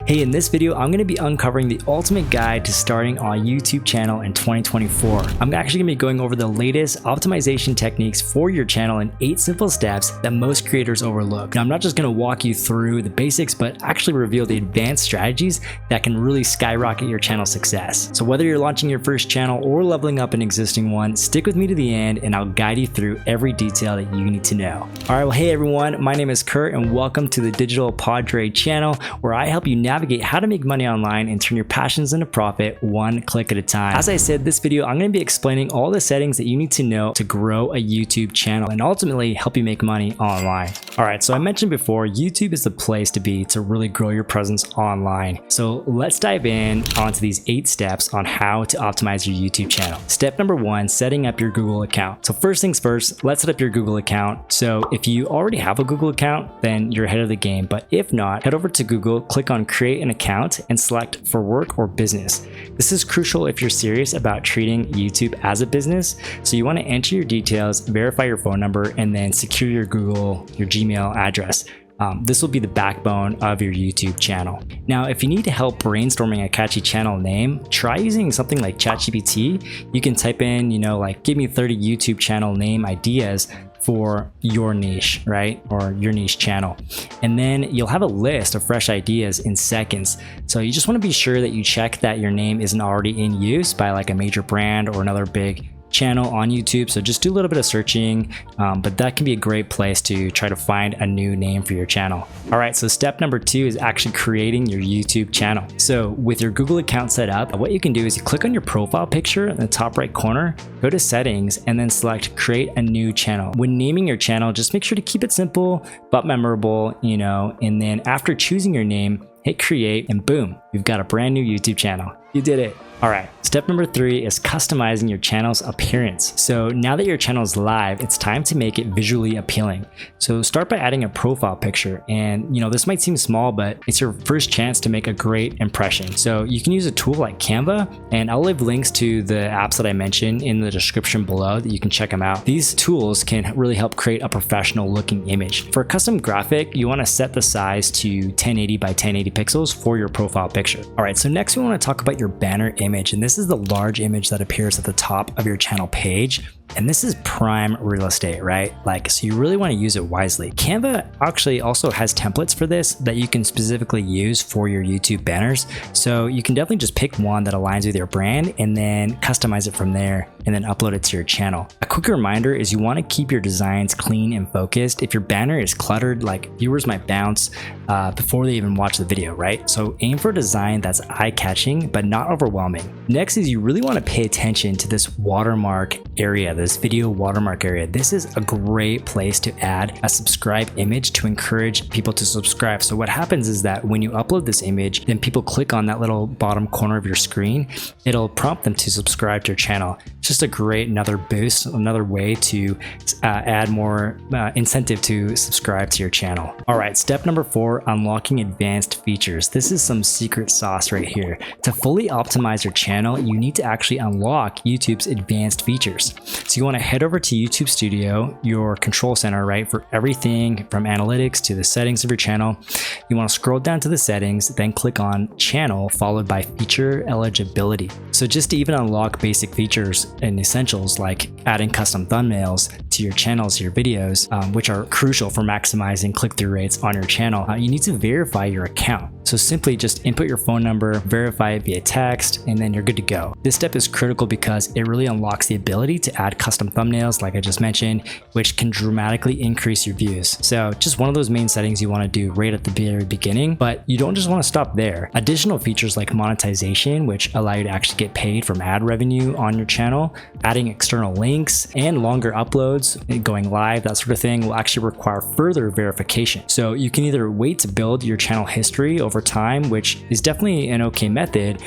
Hey, in this video, I'm going to be uncovering the ultimate guide to starting a YouTube channel in 2024. I'm actually going to be going over the latest optimization techniques for your channel in 8 simple steps that most creators overlook. Now, I'm not just going to walk you through the basics, but actually reveal the advanced strategies that can really skyrocket your channel success. So whether you're launching your first channel or leveling up an existing one, stick with me to the end and I'll guide you through every detail that you need to know. All right, well, hey everyone, my name is Kurt and welcome to the Digital Padre channel, where I help you navigate how to make money online and turn your passions into profit one click at a time. As I said, this video, I'm going to be explaining all the settings that you need to know to grow a YouTube channel and ultimately help you make money online. All right, so I mentioned before, YouTube is the place to be to really grow your presence online. So let's dive in onto these 8 steps on how to optimize your YouTube channel. Step number 1, setting up your Google account. So first things first, let's set up your Google account. So if you already have a Google account, then you're ahead of the game. But if not, head over to Google, click on create an account and select for work or business. This is crucial if you're serious about treating YouTube as a business. So you want to enter your details, verify your phone number, and then secure your Google, your Gmail address. This will be the backbone of your YouTube channel. Now, if you need help brainstorming a catchy channel name, try using something like ChatGPT. You can type in, like give me 30 YouTube channel name ideas for your niche, right? Or your niche channel. And then you'll have a list of fresh ideas in seconds. So you just want to be sure that you check that your name isn't already in use by like a major brand or another big channel on YouTube. So just do a little bit of searching, but that can be a great place to try to find a new name for your channel. All right, so step number 2 is actually creating your YouTube channel. So with your Google account set up, what you can do is you click on your profile picture in the top right corner, go to settings, and then select create a new channel. When naming your channel, just make sure to keep it simple but memorable, and then after choosing your name, hit create and boom, you've got a brand new YouTube channel. You did it. All right, step number 3 is customizing your channel's appearance. So now that your channel is live, it's time to make it visually appealing. So start by adding a profile picture. And this might seem small, but it's your first chance to make a great impression. So you can use a tool like Canva, and I'll leave links to the apps that I mentioned in the description below that you can check them out. These tools can really help create a professional looking image. For a custom graphic, you want to set the size to 1080 by 1080 pixels for your profile picture. All right, so next we want to talk about your banner image. And this is the large image that appears at the top of your channel page. And this is prime real estate, right? So you really want to use it wisely. Canva actually also has templates for this that you can specifically use for your YouTube banners. So you can definitely just pick one that aligns with your brand and then customize it from there and then upload it to your channel. A quick reminder is you want to keep your designs clean and focused. If your banner is cluttered, viewers might bounce before they even watch the video, right? So aim for a design that's eye-catching but not overwhelming. Next is you really want to pay attention to this watermark area, this video watermark area. This is a great place to add a subscribe image to encourage people to subscribe. So what happens is that when you upload this image, then people click on that little bottom corner of your screen, it'll prompt them to subscribe to your channel. It's just a great another boost, another way to add more incentive to subscribe to your channel. All right, step number 4, unlocking advanced features. This is some secret sauce right here. To fully optimize your channel, you need to actually unlock YouTube's advanced features. So you want to head over to YouTube Studio, your control center, right, for everything from analytics to the settings of your channel. You want to scroll down to the settings, then click on channel followed by feature eligibility. So just to even unlock basic features and essentials like adding custom thumbnails to your channels, your videos, which are crucial for maximizing click-through rates on your channel, you need to verify your account. So simply just input your phone number, verify it via text, and then you're good to go. This step is critical because it really unlocks the ability to add custom thumbnails, like I just mentioned, which can dramatically increase your views. So just one of those main settings you want to do right at the very beginning, but you don't just want to stop there. Additional features like monetization, which allow you to actually get paid from ad revenue on your channel, adding external links and longer uploads, going live, that sort of thing will actually require further verification. So you can either wait to build your channel history over time, which is definitely an okay method,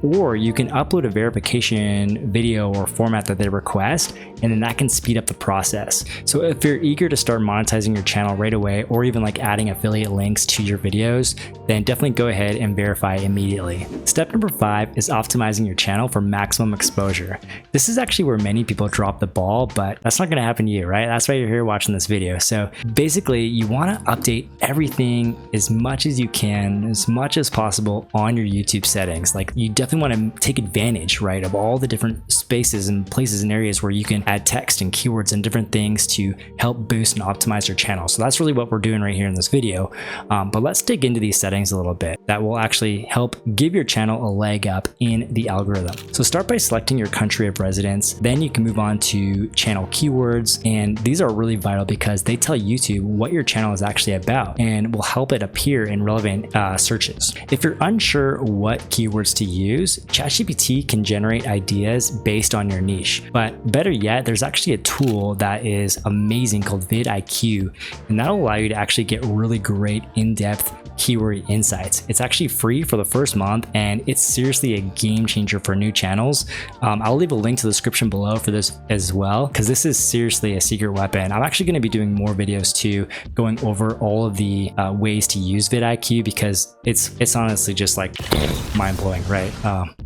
or you can upload a verification video or format that they request, and then that can speed up the process. So if you're eager to start monetizing your channel right away, or even like adding affiliate links to your videos, then definitely go ahead and verify immediately. Step number 5 is optimizing your channel for maximum exposure. This is actually where many people drop the ball, but that's not going to happen you, right? That's why you're here watching this video. So basically you want to update everything as much as you can, as much as possible on your YouTube settings. Like you definitely want to take advantage, right, of all the different spaces and places and areas where you can add text and keywords and different things to help boost and optimize your channel. So that's really what we're doing right here in this video. But let's dig into these settings a little bit that will actually help give your channel a leg up in the algorithm. So start by selecting your country of residence. Then you can move on to channel keywords. And these are really vital because they tell YouTube what your channel is actually about and will help it appear in relevant searches. If you're unsure what keywords to use, ChatGPT can generate ideas based on your niche. But better yet, there's actually a tool that is amazing called vidIQ, and that'll allow you to actually get really great in-depth keyword insights. It's actually free for the first month, and it's seriously a game changer for new channels. I'll leave a link to the description below for this as well, because this is seriously a secret weapon. I'm actually going to be doing more videos too, going over all of the ways to use vidIQ, because it's honestly just like mind-blowing, right?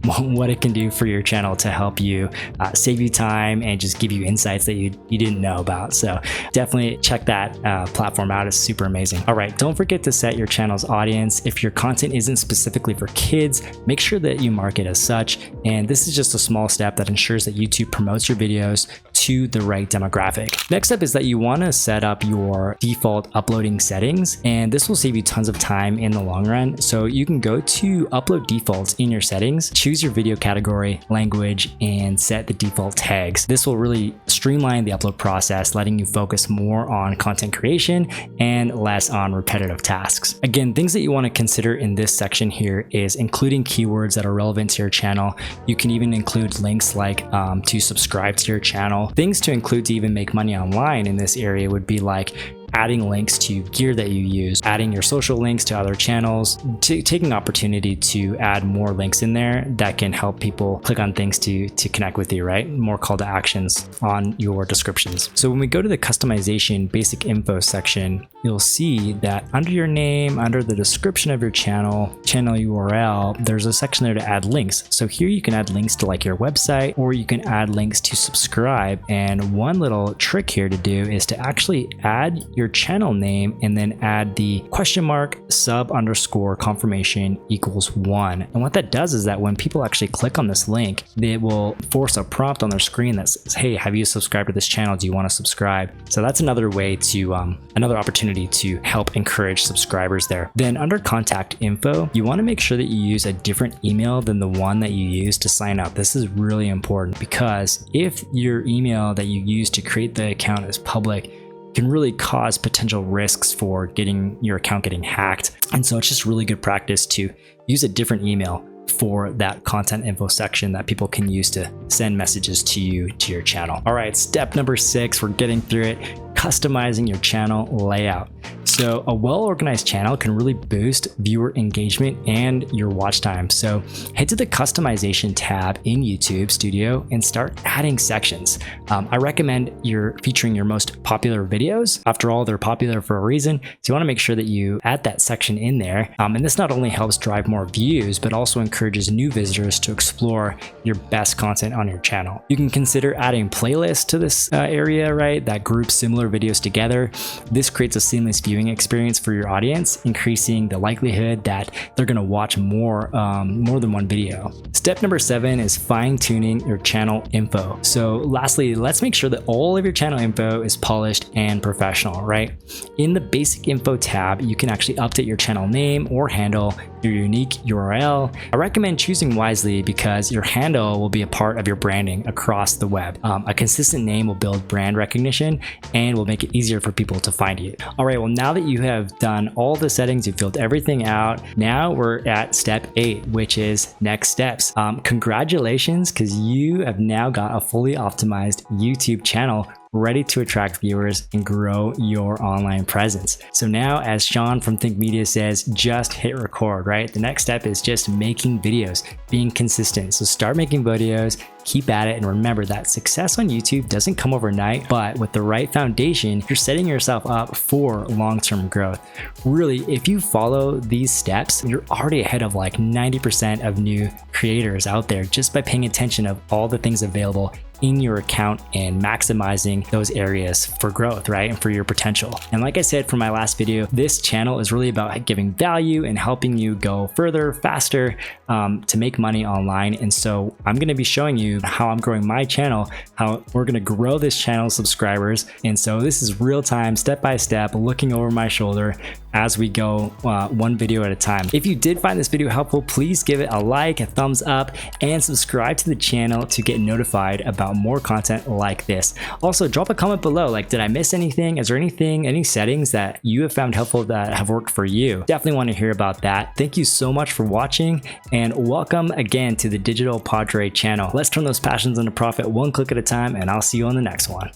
What it can do for your channel to help you save you time and just give you insights that you didn't know about. So definitely check that platform out. It's super amazing. All right, don't forget to set your channel's audience. If your content isn't specifically for kids, make sure that you mark it as such. And this is just a small step that ensures that YouTube promotes your videos to the right demographic. Next up is that you want to set up your default uploading settings, and this will save you tons of time in the long run. So you can go to upload defaults in your settings, choose your video category, language, and set the default tags. This will really streamline the upload process, letting you focus more on content creation and less on repetitive tasks. Again, things that you want to consider in this section here is including keywords that are relevant to your channel. You can even include links like to subscribe to your channel. Things to include to even make money online in this area would be like adding links to gear that you use, adding your social links to other channels, taking opportunity to add more links in there that can help people click on things to connect with you, right? More call to actions on your descriptions. So when we go to the customization basic info section, you'll see that under your name, under the description of your channel URL, there's a section there to add links. So here you can add links to like your website, or you can add links to subscribe. And one little trick here to do is to actually add your channel name and then add the question mark sub_confirmation equals 1. And what that does is that when people actually click on this link, it will force a prompt on their screen that says, hey, have you subscribed to this channel? Do you want to subscribe? So that's another way to, another opportunity to help encourage subscribers there. Then under contact info, you want to make sure that you use a different email than the one that you use to sign up. This is really important because if your email that you use to create the account is public, can really cause potential risks for your account getting hacked. And so it's just really good practice to use a different email for that content info section that people can use to send messages to you, to your channel. All right, step number 6, we're getting through it. Customizing your channel layout. So a well-organized channel can really boost viewer engagement and your watch time. So head to the customization tab in YouTube Studio and start adding sections. I recommend you're featuring your most popular videos. After all, they're popular for a reason. So you want to make sure that you add that section in there. And this not only helps drive more views, but also encourages new visitors to explore your best content on your channel. You can consider adding playlists to this area, right? That groups similar videos together. This creates a seamless viewing experience for your audience, increasing the likelihood that they're going to watch more than one video. Step number 7 is fine-tuning your channel info. So lastly, let's make sure that all of your channel info is polished and professional, right? In the basic info tab, you can actually update your channel name or handle, your unique URL. I recommend choosing wisely because your handle will be a part of your branding across the web. A consistent name will build brand recognition and will make it easier for people to find you. All right, well, now that you have done all the settings, you've filled everything out, now we're at step 8, which is next steps. Congratulations, because you have now got a fully optimized YouTube channel ready to attract viewers and grow your online presence. So now, as Sean from Think Media says, just hit record, right? The next step is just making videos, being consistent. So start making videos keep at it, and remember that success on YouTube doesn't come overnight, but with the right foundation, you're setting yourself up for long-term growth. Really, if you follow these steps, you're already ahead of like 90% of new creators out there just by paying attention of all the things available in your account and maximizing those areas for growth, right? And for your potential. And like I said from my last video, this channel is really about giving value and helping you go further, faster, to make money online. And so I'm gonna be showing you how I'm growing my channel, how we're gonna grow this channel's subscribers. And so this is real time, step by step, looking over my shoulder as we go one video at a time. If you did find this video helpful, please give it a like, a thumbs up, and subscribe to the channel to get notified about more content like this. Also, drop a comment below, like, did I miss anything? Is there anything, any settings that you have found helpful that have worked for you? Definitely want to hear about that. Thank you so much for watching, and welcome again to the Digital Padre channel. Let's turn those passions into profit one click at a time, and I'll see you on the next one.